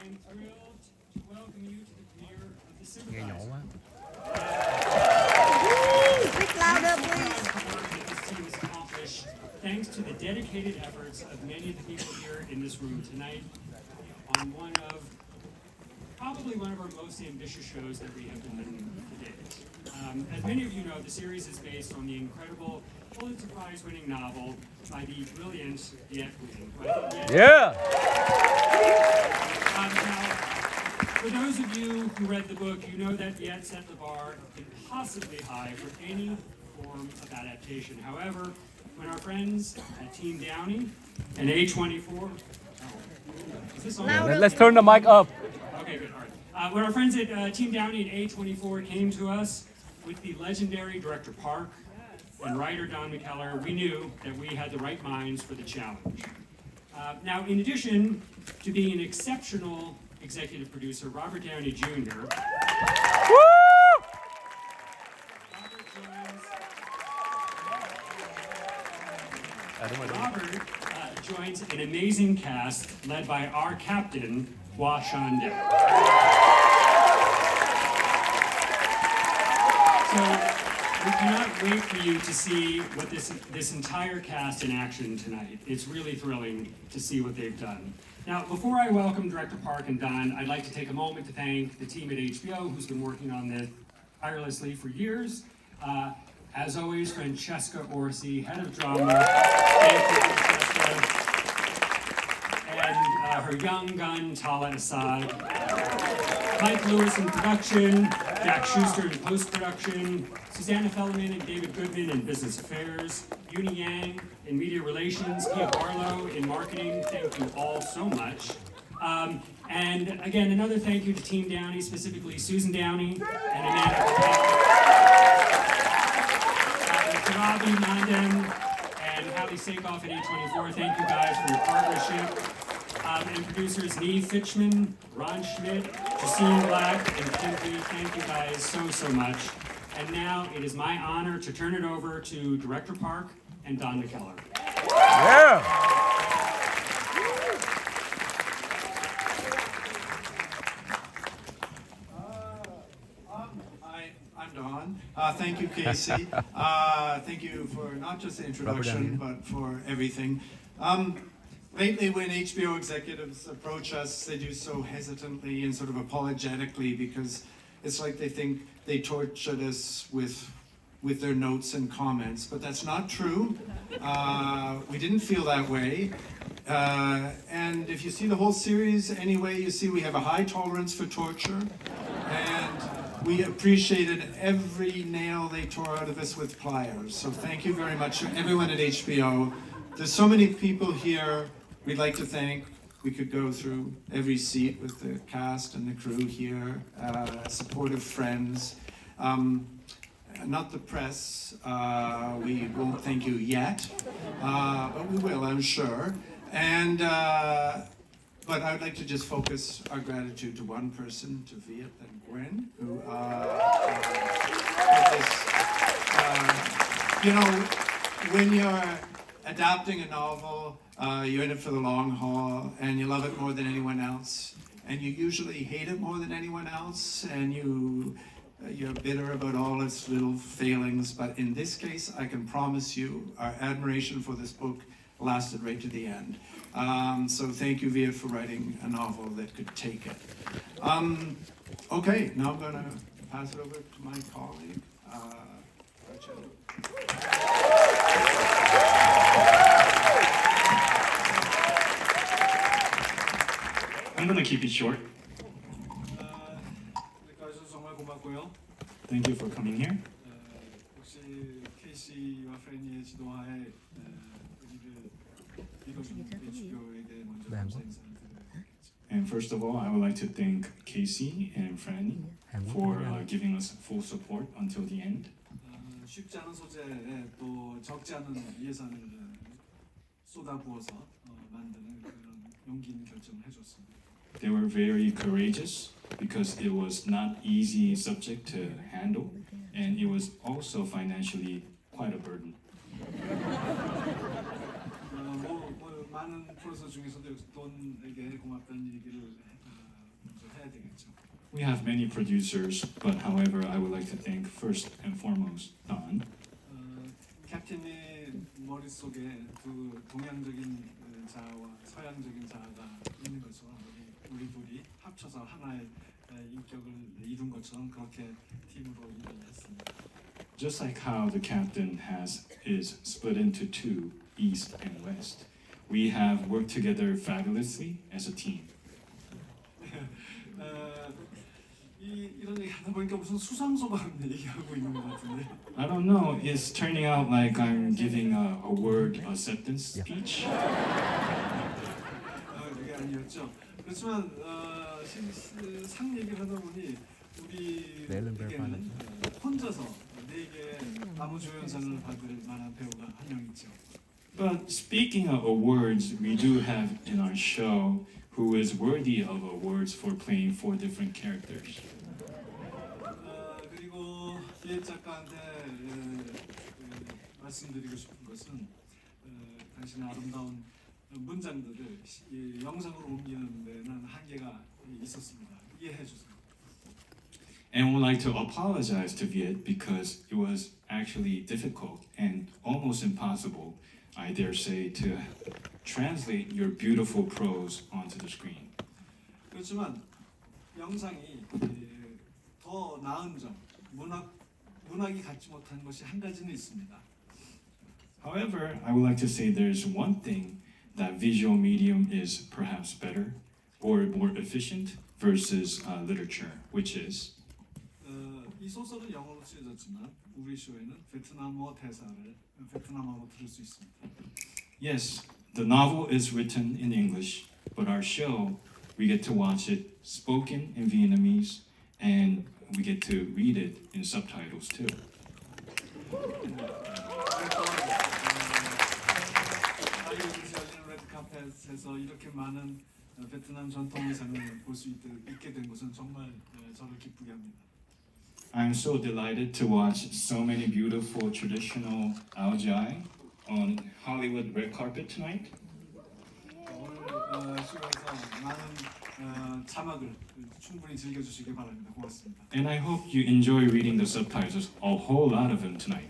I'm thrilled to welcome you to the premiere of The Nghe nhỏ Sympathizer. quá. Speak louder, please. The work that this team has accomplished, thanks to the dedicated efforts of many of the people here in this room tonight, on probably one of our most ambitious shows that we have done to date. As many of you know, the series is based on the incredible Pulitzer Prize-winning novel by the brilliant yet winning. Yeah! Now, for those of you who read the book, you know that Yet set the bar impossibly high for any form of adaptation. However, when our friends at Team Downey and A24, is this on? Let's turn the mic up. Okay, good. All right. When our friends at Team Downey and A24 came to us with the legendary director Park and writer Don McKellar, we knew that we had the right minds for the challenge. Now, in addition to being an exceptional executive producer, Robert Downey Jr. Robert joins an amazing cast led by our captain, Hua Shandao. So we cannot wait for you to see what this entire cast in action tonight. It's really thrilling to see what they've done. Now, before I welcome Director Park and Don, I'd like to take a moment to thank the team at HBO who's been working on this tirelessly for years. As always, Francesca Orsi, head of drama. Thank you, Francesca. And her young gun, Tala Assad. Mike Lewis in production, Jack Schuster in post-production, Susanna Fellerman and David Goodman in business affairs, Uni Yang in media relations, Pia Barlow in marketing. Thank you all so much. And again, another thank you to Team Downey, specifically Susan Downey and Amanda Ravi Nandan and Hallie Sakoff at A24. Thank you guys for your partnership. And producers Neve Fitchman, Ron Schmidt, Justine Black, and Kempy. Thank you guys so much. And now it is my honor to turn it over to Director Park and Don McKellar. Yeah! I'm Don. Thank you, Casey. Thank you for not just the introduction, but for everything. Lately, when HBO executives approach us, they do so hesitantly and sort of apologetically because it's like they think they tortured us with their notes and comments, but that's not true. We didn't feel that way. And if you see the whole series anyway, you see we have a high tolerance for torture, and we appreciated every nail they tore out of us with pliers. So thank you very much, everyone at HBO. There's so many people here we'd like to thank. We could go through every seat with the cast and the crew here, supportive friends. Not the press, we won't thank you yet, but we will, I'm sure. And, but I would like to just focus our gratitude to one person, to Viet and Gwen, who did this. You know, when you're adapting a novel, you're in it for the long haul, and you love it more than anyone else, and you usually hate it more than anyone else, and you're bitter about all its little failings, but in this case, I can promise you our admiration for this book lasted right to the end. So thank you, Viet, for writing a novel that could take it. Okay, now I'm going to pass it over to my colleague, Rachel. I'm going to keep it short. 정말 고맙고요. Thank you for coming here. 혹시 케이시와 프레니의 지도하에 우리를 읽어준 HBO에게 먼저 감사 인사드립니다. And first of all, I would like to thank Casey and Franny for giving us full support until the end. 쉽지 않은 소재에 또 적지 않은 예산을 쏟아부어서 만드는 그런 용기 있는 결정을 해줬습니다. They were very courageous because it was not easy subject to handle, and it was also financially quite a burden. 많은 프로듀서 중에서도 돈에게 고맙다는 얘기를 좀 해야 되겠죠. We have many producers, but however, I would like to thank first and foremost Don. 캡틴의 머릿속에 두 동양적인 자아와 서양적인 자아가 있는 것처럼 우리 둘이 합쳐서 하나의 인격을 이룬 것처럼 그렇게 팀으로 일을 했습니다. Just like how the captain is split into two, East and West, we have worked together fabulously as a team. 이런 얘기 하다 보니까 무슨 수상소감 얘기하고 있는 것 같은데. I don't know, it's turning out like I'm giving a word acceptance speech. 그게 아니었죠. 그렇지만 상 얘기를 하다 보니 우리에게는 혼자서 4개의 나무조연상을 받을 만한 배우가 한 명 있죠. But speaking of awards, we do have in our show who is worthy of awards for playing 4 different characters. 그리고 기획 작가한테 말씀드리고 싶은 것은 당신의 아름다운 문장들을 영상으로 옮기는 데는 한계가 있었습니다. 이해해 주세요. And would like to apologize to Viet because it was actually difficult and almost impossible, I dare say, to translate your beautiful prose onto the screen. 그렇지만 영상이 더 나은 점, 문학이 갖지 못한 것이 한 가지는 있습니다. However, I would like to say there's one thing that visual medium is perhaps better or more efficient versus literature, which is 이 소설은 영어로 쓰여졌지만 우리 쇼에는 베트남어 대사를 베트남어로 들을 수 있습니다. yes, the novel is written in English, but our show we get to watch it spoken in Vietnamese and we get to read it in subtitles too. 하리우드에서 열리는 레드카펫에서 이렇게 많은 베트남 전통 의상을 볼 수 있게 된 것은 정말 저를 기쁘게 합니다. I'm so delighted to watch so many beautiful traditional Aojai on Hollywood red carpet tonight. 오늘 쇼에서 많은 자막을 충분히 즐겨주시기 바랍니다. 고맙습니다. And I hope you enjoy reading the subtitles, a whole lot of them tonight.